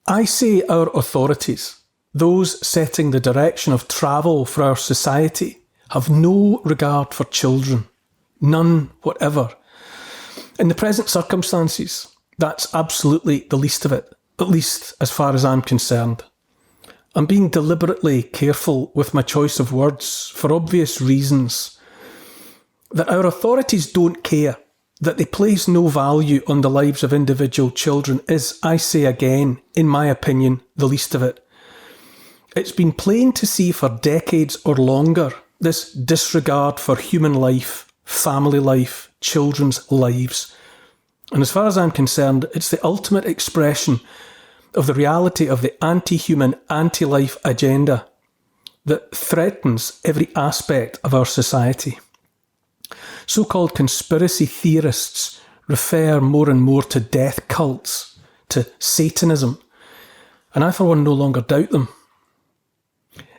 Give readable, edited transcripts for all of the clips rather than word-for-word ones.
I say our authorities, those setting the direction of travel for our society, have no regard for children. None whatever. In the present circumstances, that's absolutely the least of it, at least as far as I'm concerned. I'm being deliberately careful with my choice of words for obvious reasons. That our authorities don't care, that they place no value on the lives of individual children is, I say again, in my opinion, the least of it. It's been plain to see for decades or longer this disregard for human life, family life, children's lives. And as far as I'm concerned, it's the ultimate expression of the reality of the anti-human, anti-life agenda that threatens every aspect of our society. So-called conspiracy theorists refer more and more to death cults, to Satanism, and I for one no longer doubt them.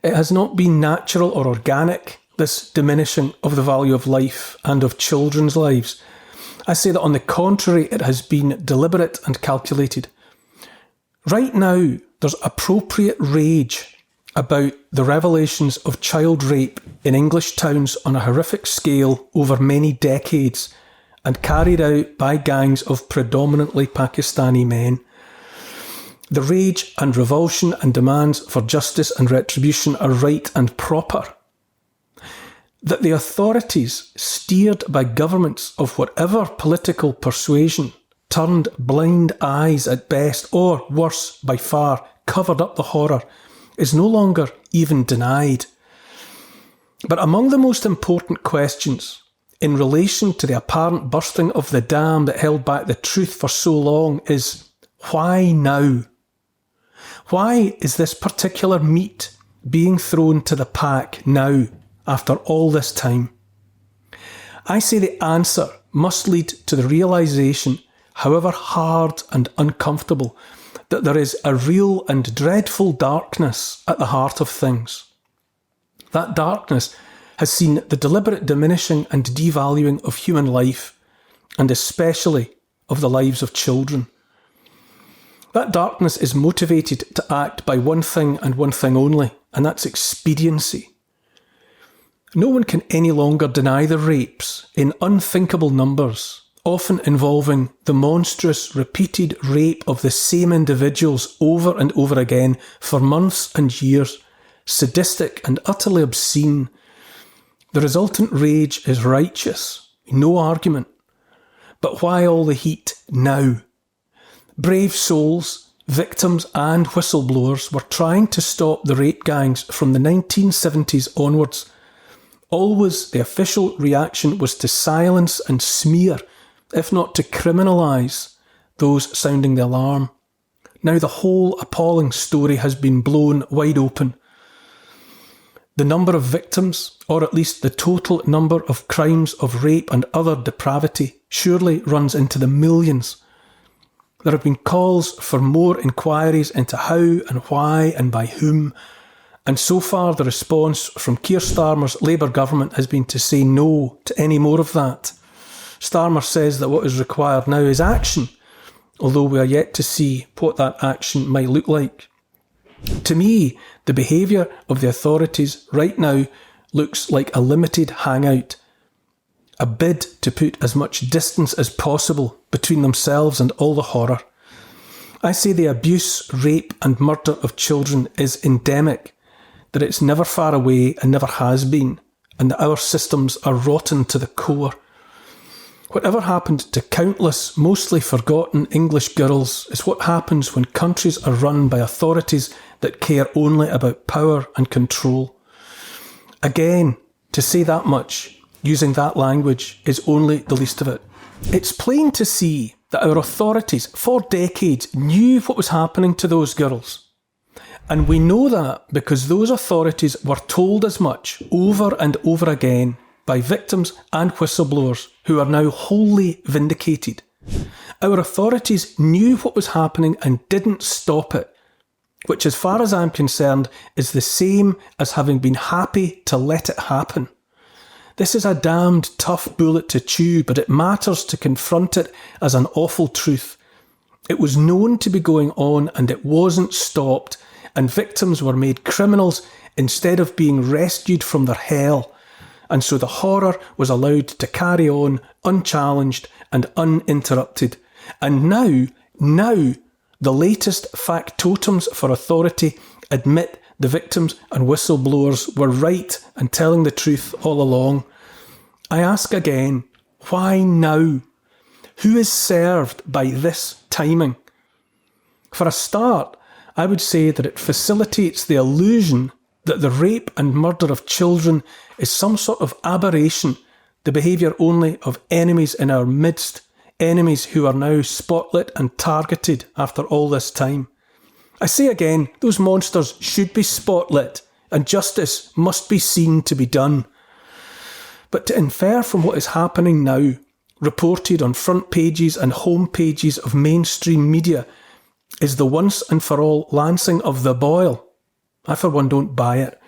It has not been natural or organic, this diminishing of the value of life and of children's lives. I say that on the contrary, it has been deliberate and calculated. Right now, there's appropriate rage about the revelations of child rape in English towns on a horrific scale over many decades and carried out by gangs of predominantly Pakistani men. The rage and revulsion and demands for justice and retribution are right and proper. That the authorities, steered by governments of whatever political persuasion, turned blind eyes at best, or worse by far, covered up the horror, is no longer even denied. But among the most important questions in relation to the apparent bursting of the dam that held back the truth for so long is, why now? Why is this particular meat being thrown to the pack now, after all this time? I say the answer must lead to the realisation, however hard and uncomfortable, that there is a real and dreadful darkness at the heart of things. That darkness has seen the deliberate diminishing and devaluing of human life, and especially of the lives of children. That darkness is motivated to act by one thing and one thing only, and that's expediency. No one can any longer deny the rapes in unthinkable numbers, often involving the monstrous repeated rape of the same individuals over and over again for months and years, sadistic and utterly obscene. The resultant rage is righteous, no argument. But why all the heat now? Brave souls, victims and whistleblowers were trying to stop the rape gangs from the 1970s onwards. Always the official reaction was to silence and smear, if not to criminalise, those sounding the alarm. Now the whole appalling story has been blown wide open. The number of victims, or at least the total number of crimes of rape and other depravity, surely runs into the millions. There have been calls for more inquiries into how and why and by whom, and so far the response from Keir Starmer's Labour government has been to say no to any more of that. Starmer says that what is required now is action, although we are yet to see what that action might look like. To me, the behaviour of the authorities right now looks like a limited hangout, a bid to put as much distance as possible between themselves and all the horror. I say the abuse, rape and murder of children is endemic, that it's never far away and never has been, and that our systems are rotten to the core. Whatever happened to countless, mostly forgotten English girls is what happens when countries are run by authorities that care only about power and control. Again, to say that much, using that language, is only the least of it. It's plain to see that our authorities, for decades, knew what was happening to those girls. And we know that because those authorities were told as much over and over again by victims and whistleblowers who are now wholly vindicated. Our authorities knew what was happening and didn't stop it, which as far as I'm concerned is the same as having been happy to let it happen. This is a damned tough bullet to chew, but it matters to confront it as an awful truth. It was known to be going on and it wasn't stopped, and victims were made criminals instead of being rescued from their hell. And so the horror was allowed to carry on unchallenged and uninterrupted. And now, the latest factotums for authority admit the victims and whistleblowers were right and telling the truth all along. I ask again, why now? Who is served by this timing? For a start, I would say that it facilitates the illusion that the rape and murder of children is some sort of aberration, the behaviour only of enemies in our midst, enemies who are now spotlit and targeted after all this time. I say again, those monsters should be spotlit, and justice must be seen to be done. But to infer from what is happening now, reported on front pages and home pages of mainstream media, is the once and for all lancing of the boil. I for one don't buy it.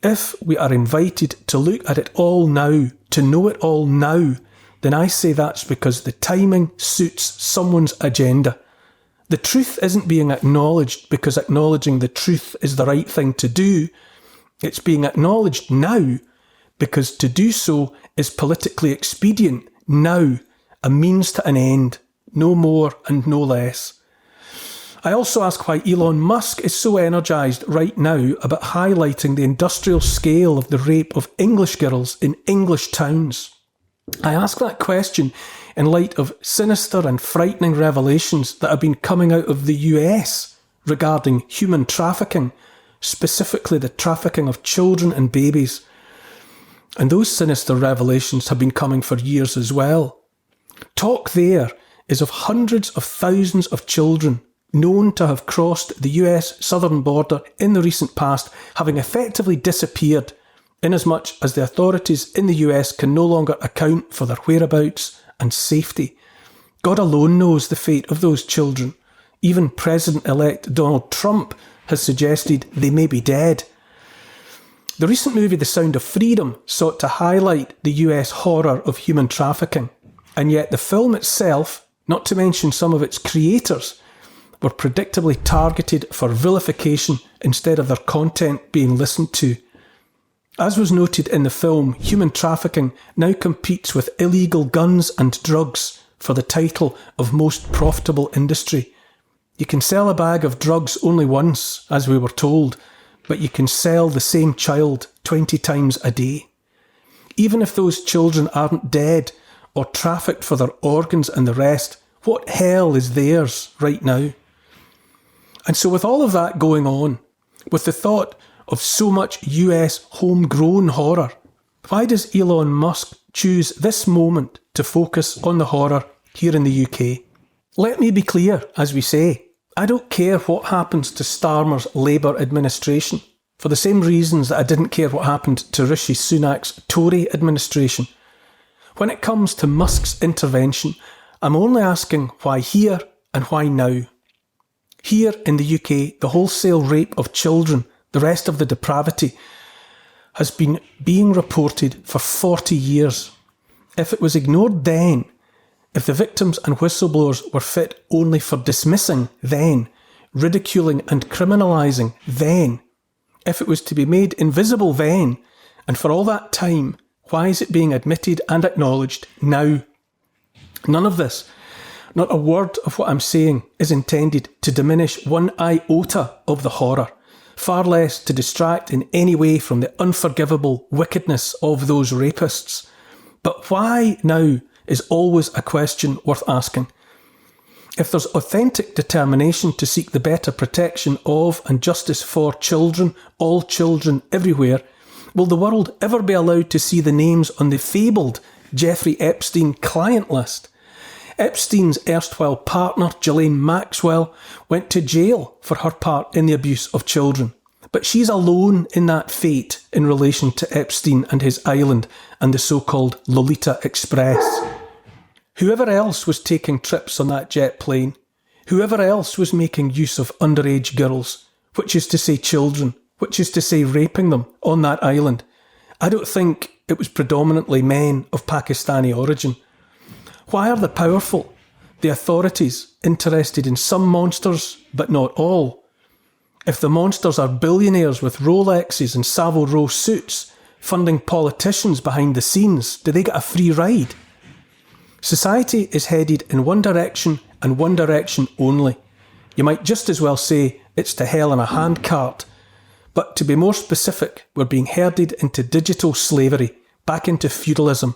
If we are invited to look at it all now, to know it all now, then I say that's because the timing suits someone's agenda. The truth isn't being acknowledged because acknowledging the truth is the right thing to do. It's being acknowledged now because to do so is politically expedient now, a means to an end, no more and no less. I also ask why Elon Musk is so energised right now about highlighting the industrial scale of the rape of English girls in English towns. I ask that question in light of sinister and frightening revelations that have been coming out of the US regarding human trafficking, specifically the trafficking of children and babies. And those sinister revelations have been coming for years as well. Talk there is of hundreds of thousands of children known to have crossed the US southern border in the recent past, having effectively disappeared, inasmuch as the authorities in the US can no longer account for their whereabouts and safety. God alone knows the fate of those children. Even President-elect Donald Trump has suggested they may be dead. The recent movie The Sound of Freedom sought to highlight the US horror of human trafficking, and yet the film itself, not to mention some of its creators, were predictably targeted for vilification instead of their content being listened to. As was noted in the film, human trafficking now competes with illegal guns and drugs for the title of most profitable industry. You can sell a bag of drugs only once, as we were told, but you can sell the same child 20 times a day. Even if those children aren't dead or trafficked for their organs and the rest, what hell is theirs right now? And so with all of that going on, with the thought of so much US homegrown horror, why does Elon Musk choose this moment to focus on the horror here in the UK? Let me be clear, as we say, I don't care what happens to Starmer's Labour administration, for the same reasons that I didn't care what happened to Rishi Sunak's Tory administration. When it comes to Musk's intervention, I'm only asking why here and why now. Here in the UK, the wholesale rape of children, the rest of the depravity, has been being reported for 40 years. If it was ignored then, if the victims and whistleblowers were fit only for dismissing then, ridiculing and criminalising then, if it was to be made invisible then, and for all that time, why is it being admitted and acknowledged now? None of this, not a word of what I'm saying, is intended to diminish one iota of the horror, far less to distract in any way from the unforgivable wickedness of those rapists. But why now is always a question worth asking. If there's authentic determination to seek the better protection of and justice for children, all children everywhere, will the world ever be allowed to see the names on the fabled Jeffrey Epstein client list? Epstein's erstwhile partner, Ghislaine Maxwell, went to jail for her part in the abuse of children. But she's alone in that fate in relation to Epstein and his island and the so-called Lolita Express. Whoever else was taking trips on that jet plane, whoever else was making use of underage girls, which is to say children, which is to say raping them on that island, I don't think it was predominantly men of Pakistani origin. Why are the powerful, the authorities interested in some monsters, but not all? If the monsters are billionaires with Rolexes and Savile Row suits, funding politicians behind the scenes, do they get a free ride? Society is headed in one direction and one direction only. You might just as well say it's to hell in a handcart. But to be more specific, we're being herded into digital slavery, back into feudalism.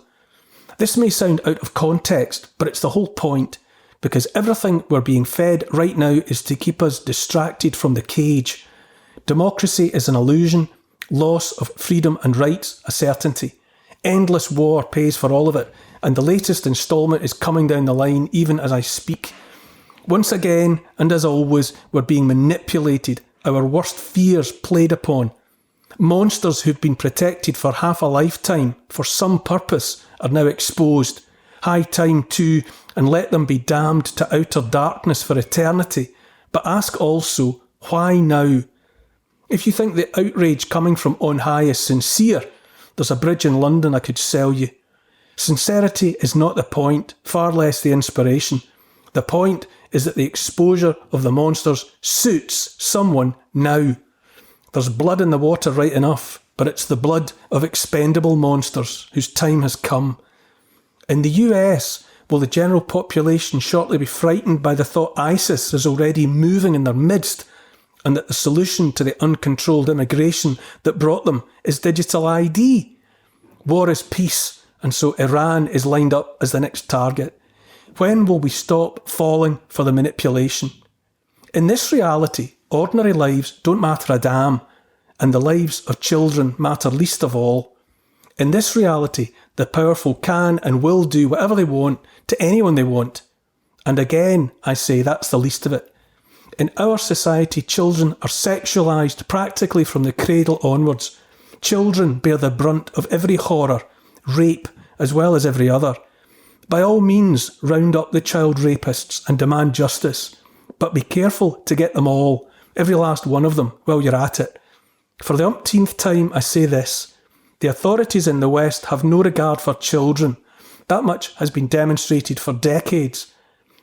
This may sound out of context, but it's the whole point, because everything we're being fed right now is to keep us distracted from the cage. Democracy is an illusion, loss of freedom and rights a certainty. Endless war pays for all of it, and the latest instalment is coming down the line even as I speak. Once again, and as always, we're being manipulated, our worst fears played upon. Monsters who've been protected for half a lifetime for some purpose are now exposed. High time too, and let them be damned to outer darkness for eternity. But ask also, why now? If you think the outrage coming from on high is sincere, there's a bridge in London I could sell you. Sincerity is not the point, far less the inspiration. The point is that the exposure of the monsters suits someone now. There's blood in the water right enough, but it's the blood of expendable monsters whose time has come. In the US, will the general population shortly be frightened by the thought ISIS is already moving in their midst, and that the solution to the uncontrolled immigration that brought them is digital ID? War is peace, and so Iran is lined up as the next target. When will we stop falling for the manipulation? In this reality, ordinary lives don't matter a damn, and the lives of children matter least of all. In this reality, the powerful can and will do whatever they want to anyone they want. And again, I say that's the least of it. In our society, children are sexualised practically from the cradle onwards. Children bear the brunt of every horror, rape, as well as every other. By all means, round up the child rapists and demand justice. But be careful to get them all, every last one of them, while you're at it. For the umpteenth time, I say this. The authorities in the West have no regard for children. That much has been demonstrated for decades.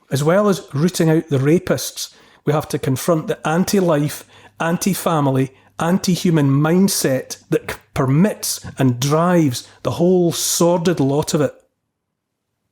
As well as rooting out the rapists, we have to confront the anti-life, anti-family, anti-human mindset that permits and drives the whole sordid lot of it.